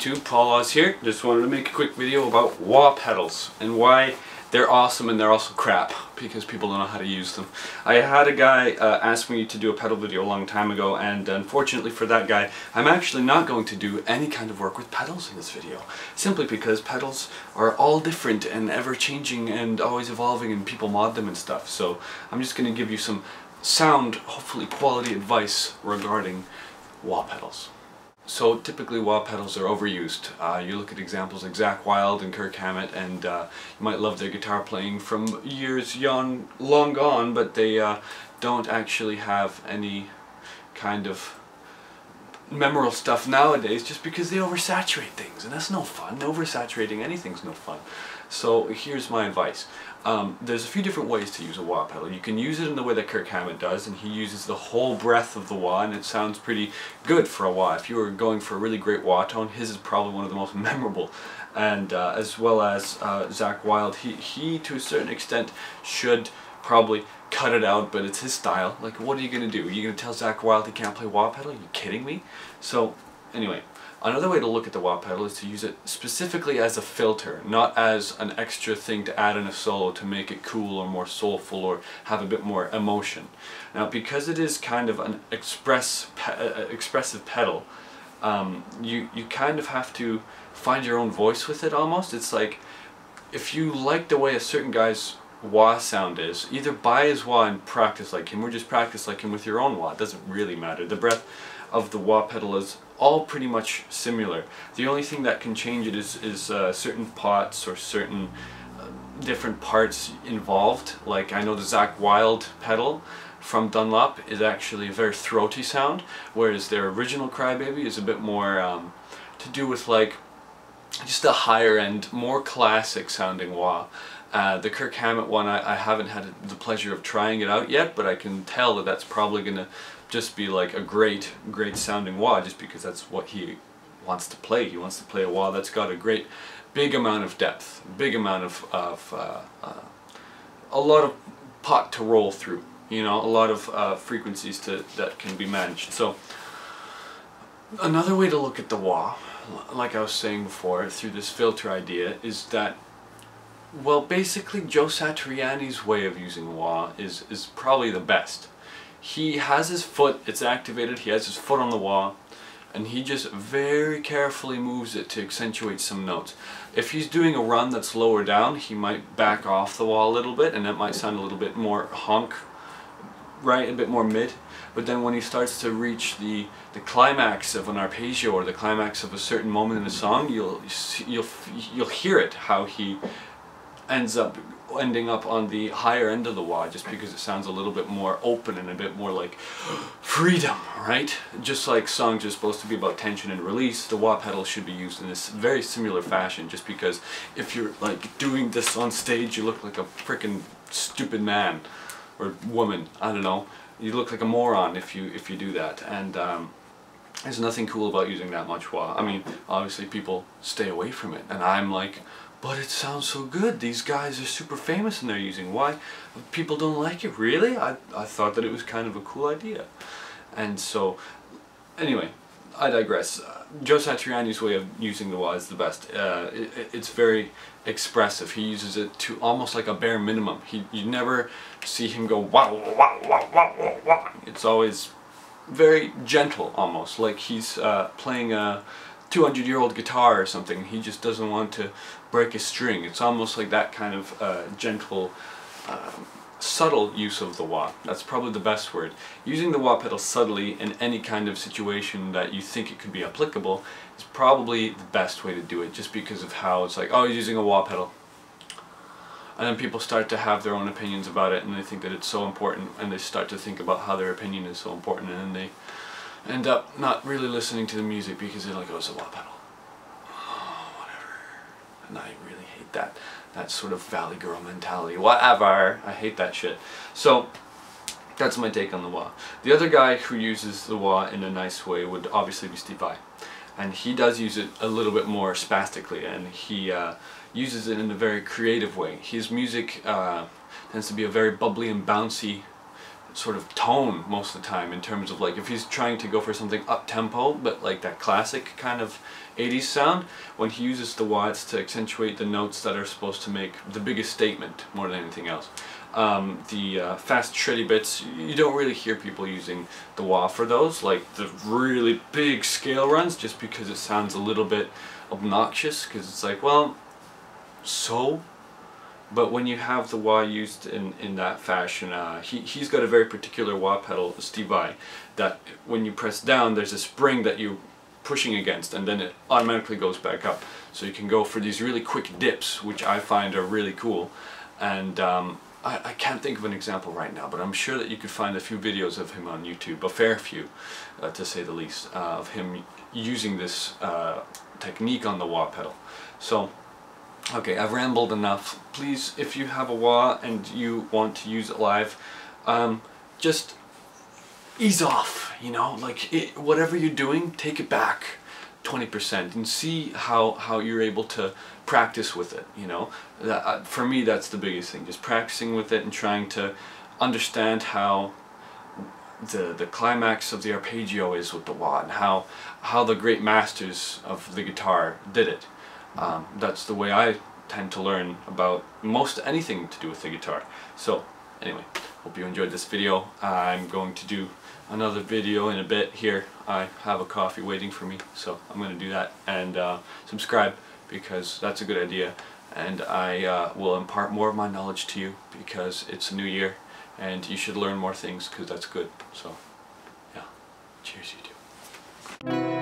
YouTube, Paul Oz here. Just wanted to make a quick video about wah pedals and why they're awesome and they're also crap because people don't know how to use them. I had a guy ask me to do a pedal video a long time ago, and unfortunately for that guy I'm actually not going to do any kind of work with pedals in this video, simply because pedals are all different and ever changing and always evolving, and people mod them and stuff. So I'm just going to give you some sound, hopefully quality advice regarding wah pedals. So typically wah pedals are overused. You look at examples like Zakk Wylde and Kirk Hammett, and you might love their guitar playing from years long gone, but they don't actually have any kind of memorable stuff nowadays just because they oversaturate things, and that's no fun. Oversaturating anything's no fun. So here's my advice. There's a few different ways to use a wah pedal. You can use it in the way that Kirk Hammett does, and he uses the whole breadth of the wah, and it sounds pretty good for a wah. If you were going for a really great wah tone, his is probably one of the most memorable. And as well as Zakk Wylde, he to a certain extent should probably cut it out, but it's his style. Like, what are you going to do? Are you going to tell Zakk Wylde he can't play wah pedal? Are you kidding me? So anyway, another way to look at the wah pedal is to use it specifically as a filter, not as an extra thing to add in a solo to make it cool or more soulful or have a bit more emotion. Now, because it is kind of an expressive pedal, you kind of have to find your own voice with it almost. It's like, if you like the way a certain guy's wah sound is, either buy his wah and practice like him, or just practice like him with your own wah. It doesn't really matter. The breadth of the wah pedal is all pretty much similar. The only thing that can change it is certain pots or certain different parts involved. Like, I know the Zakk Wylde pedal from Dunlop is actually a very throaty sound, whereas their original Crybaby is a bit more to do with like just a higher end, more classic sounding wah. The Kirk Hammett one, I haven't had the pleasure of trying it out yet, but I can tell that that's probably going to just be like a great sounding wah, just because that's what he wants to play. He wants to play a wah that's got a great big amount of depth, big amount of a lot of pot to roll through, you know, a lot of frequencies that can be managed. So another way to look at the wah, like I was saying before, through this filter idea, is that, well, basically Joe Satriani's way of using wah is probably the best. He has his foot, it's activated, he has his foot on the wah, and he just very carefully moves it to accentuate some notes. If he's doing a run that's lower down, he might back off the wah a little bit, and that might sound a little bit more honk, right, a bit more mid. But then when he starts to reach the climax of an arpeggio or the climax of a certain moment in the song, you'll hear it, how he ending up on the higher end of the wah, just because it sounds a little bit more open and a bit more like freedom, right? Just like songs are supposed to be about tension and release, the wah pedal should be used in this very similar fashion, just because if you're like doing this on stage, you look like a freaking stupid man or woman, I don't know. You look like a moron if you do that, and there's nothing cool about using that much wah. I mean, obviously people stay away from it, and I'm like, but it sounds so good. These guys are super famous and they're using. Why people don't like it? Really? I thought that it was kind of a cool idea. And so, anyway, I digress. Joe Satriani's way of using the wah is the best. It's very expressive. He uses it to almost like a bare minimum. You never see him go wah wah wah wah wah wah. It's always very gentle, almost like he's playing a 200-year-old guitar or something. He just doesn't want to break a string. It's almost like that kind of gentle, subtle use of the wah. That's probably the best word. Using the wah pedal subtly in any kind of situation that you think it could be applicable is probably the best way to do it, just because of how it's like, oh, he's using a wah pedal. And then people start to have their own opinions about it, and they think that it's so important, and they start to think about how their opinion is so important, and then they end up not really listening to the music because they're like, oh, it's a wah pedal. Oh, whatever. And I really hate that sort of valley girl mentality. Whatever. I hate that shit. So that's my take on the wah. The other guy who uses the wah in a nice way would obviously be Steve Vai. And he does use it a little bit more spastically, and he uses it in a very creative way. His music tends to be a very bubbly and bouncy sort of tone most of the time, in terms of like if he's trying to go for something up-tempo but like that classic kind of 80s sound, when he uses the wah, it's to accentuate the notes that are supposed to make the biggest statement more than anything else. The fast shreddy bits, you don't really hear people using the wah for those, like the really big scale runs, just because it sounds a little bit obnoxious, because it's like, well, so? But when you have the wah used in that fashion, he's got a very particular wah pedal, Steve Vai, that when you press down, there's a spring that you're pushing against, and then it automatically goes back up. So you can go for these really quick dips, which I find are really cool. And I can't think of an example right now, but I'm sure that you could find a few videos of him on YouTube, a fair few, to say the least, of him using this technique on the wah pedal. So, okay, I've rambled enough. Please, if you have a wah and you want to use it live, just ease off, you know, like whatever you're doing, take it back 20% and see how you're able to practice with it, you know. For me, that's the biggest thing, just practicing with it and trying to understand how the climax of the arpeggio is with the wah, and how the great masters of the guitar did it. That's the way I tend to learn about most anything to do with the guitar. So anyway, hope you enjoyed this video. I'm going to do another video in a bit here. I have a coffee waiting for me, so I'm going to do that. And subscribe, because that's a good idea, and I will impart more of my knowledge to you, because it's a new year and you should learn more things, because that's good. So yeah, cheers YouTube.